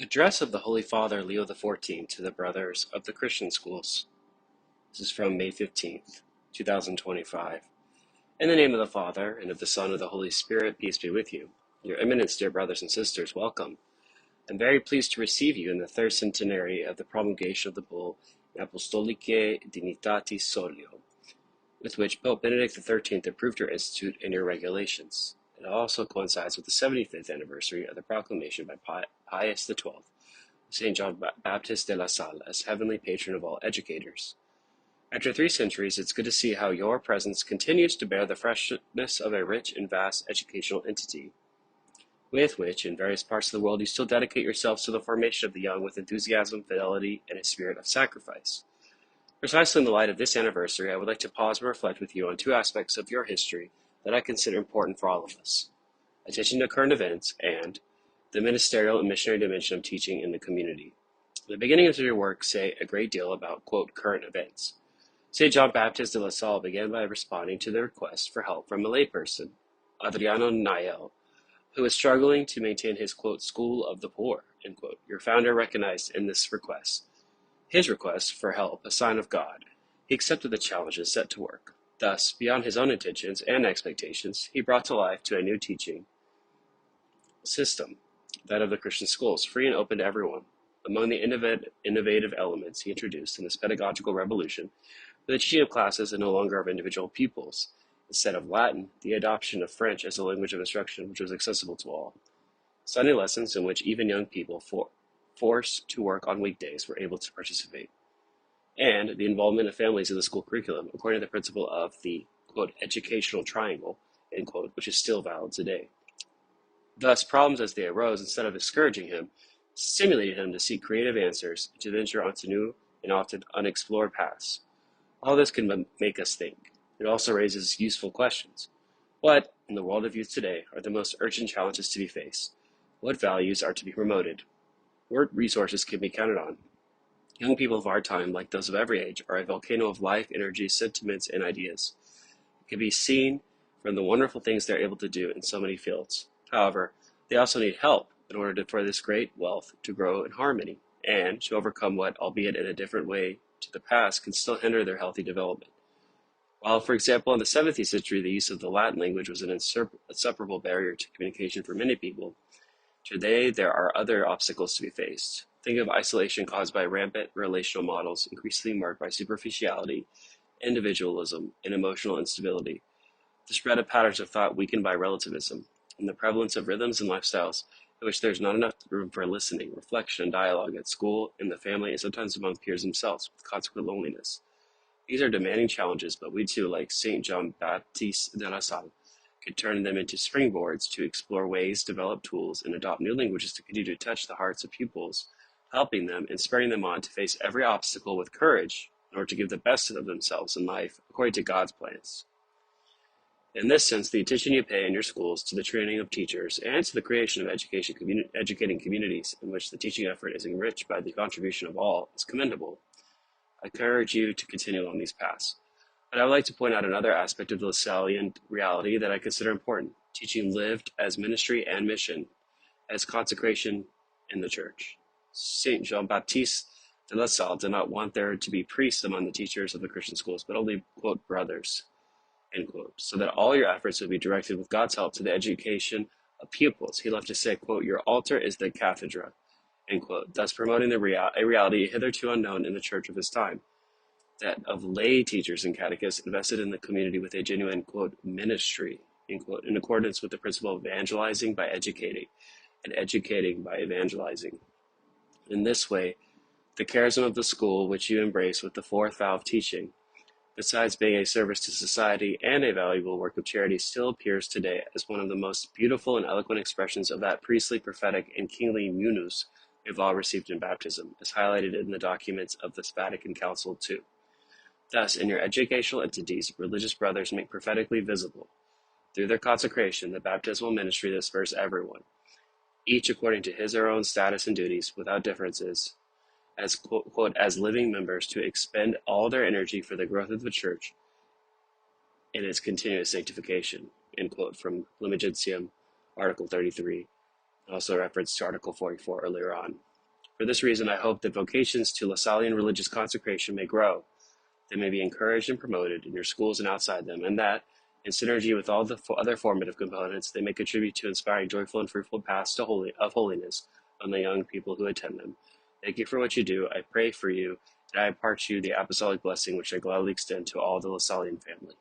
Address of the Holy Father Leo XIV to the Brothers of the Christian Schools. This is from May 15th, 2025. In the name of the Father, and of the Son, and of the Holy Spirit, peace be with you. Your Eminence, dear brothers and sisters, welcome. I'm very pleased to receive you in the third centenary of the promulgation of the bull Apostolicae Dignitatis Solio, with which Pope Benedict XIII approved your institute and your regulations. It also coincides with the 75th anniversary of the proclamation by Pius XII, St. John Baptist de la Salle, as heavenly patron of all educators. After 3 centuries, it's good to see how your presence continues to bear the freshness of a rich and vast educational entity, with which, in various parts of the world, you still dedicate yourselves to the formation of the young with enthusiasm, fidelity, and a spirit of sacrifice. Precisely in the light of this anniversary, I would like to pause and reflect with you on two aspects of your history that I consider important for all of us: attention to current events and the ministerial and missionary dimension of teaching in the community. The beginnings of your work say a great deal about, quote, current events. St. John Baptist de la Salle began by responding to the request for help from a layperson, Adriano Nael, who was struggling to maintain his, quote, school of the poor, end quote. Your founder recognized in this request, his request for help, a sign of God. He accepted the challenge and set to work. Thus, beyond his own intentions and expectations, he brought to life to a new teaching system, that of the Christian schools, free and open to everyone. Among the innovative elements he introduced in this pedagogical revolution were the teaching of classes and no longer of individual pupils. Instead of Latin, the adoption of French as a language of instruction which was accessible to all. Sunday lessons in which even young people forced to work on weekdays were able to participate. And the involvement of families in the school curriculum according to the principle of the, quote, educational triangle, end quote, which is still valid today. Thus, problems as they arose, instead of discouraging him, stimulated him to seek creative answers, to venture onto new and often unexplored paths. All this can make us think. It also raises useful questions. What, in the world of youth today, are the most urgent challenges to be faced? What values are to be promoted? What resources can be counted on? Young people of our time, like those of every age, are a volcano of life, energy, sentiments, and ideas. It can be seen from the wonderful things they're able to do in so many fields. However, they also need help in order for this great wealth to grow in harmony and to overcome what, albeit in a different way to the past, can still hinder their healthy development. While, for example, in the 17th century, the use of the Latin language was an inseparable barrier to communication for many people, today there are other obstacles to be faced. Think of isolation caused by rampant relational models, increasingly marked by superficiality, individualism, and emotional instability. The spread of patterns of thought weakened by relativism, and the prevalence of rhythms and lifestyles in which there is not enough room for listening, reflection, and dialogue at school, in the family, and sometimes among peers themselves, with consequent loneliness. These are demanding challenges, but we too, like St. John Baptiste de la Salle, could turn them into springboards to explore ways, develop tools, and adopt new languages to continue to touch the hearts of pupils, helping them and spurring them on to face every obstacle with courage in order to give the best of themselves in life according to God's plans. In this sense, the attention you pay in your schools to the training of teachers and to the creation of educating communities in which the teaching effort is enriched by the contribution of all is commendable. I encourage you to continue along these paths. But I would like to point out another aspect of the Lassallean reality that I consider important: teaching lived as ministry and mission, as consecration in the church. St. Jean Baptiste de la Salle did not want there to be priests among the teachers of the Christian schools, but only, quote, brothers, end quote, so that all your efforts would be directed with God's help to the education of pupils. He left to say, quote, your altar is the cathedra, end quote, thus promoting a reality hitherto unknown in the church of his time, that of lay teachers and catechists invested in the community with a genuine, quote, ministry, end quote, in accordance with the principle of evangelizing by educating and educating by evangelizing. In this way, the charism of the school, which you embrace with the fourth vow of teaching, besides being a service to society and a valuable work of charity, still appears today as one of the most beautiful and eloquent expressions of that priestly, prophetic, and kingly munus we've all received in baptism, as highlighted in the documents of the Vatican Council II. Thus, in your educational entities, religious brothers make prophetically visible, through their consecration, the baptismal ministry that spurs everyone, each according to his or her own status and duties, without differences, as, quote, as living members to expend all their energy for the growth of the church in its continuous sanctification, end quote, from Lumen Gentium, Article 33, I also referenced to Article 44 earlier on. For this reason, I hope that vocations to Lasallian religious consecration may grow. They may be encouraged and promoted in your schools and outside them, and that, in synergy with all the other formative components, they may contribute to inspiring joyful and fruitful paths of holiness on the young people who attend them. Thank you for what you do. I pray for you, and I impart to you the apostolic blessing which I gladly extend to all the Lasallian family.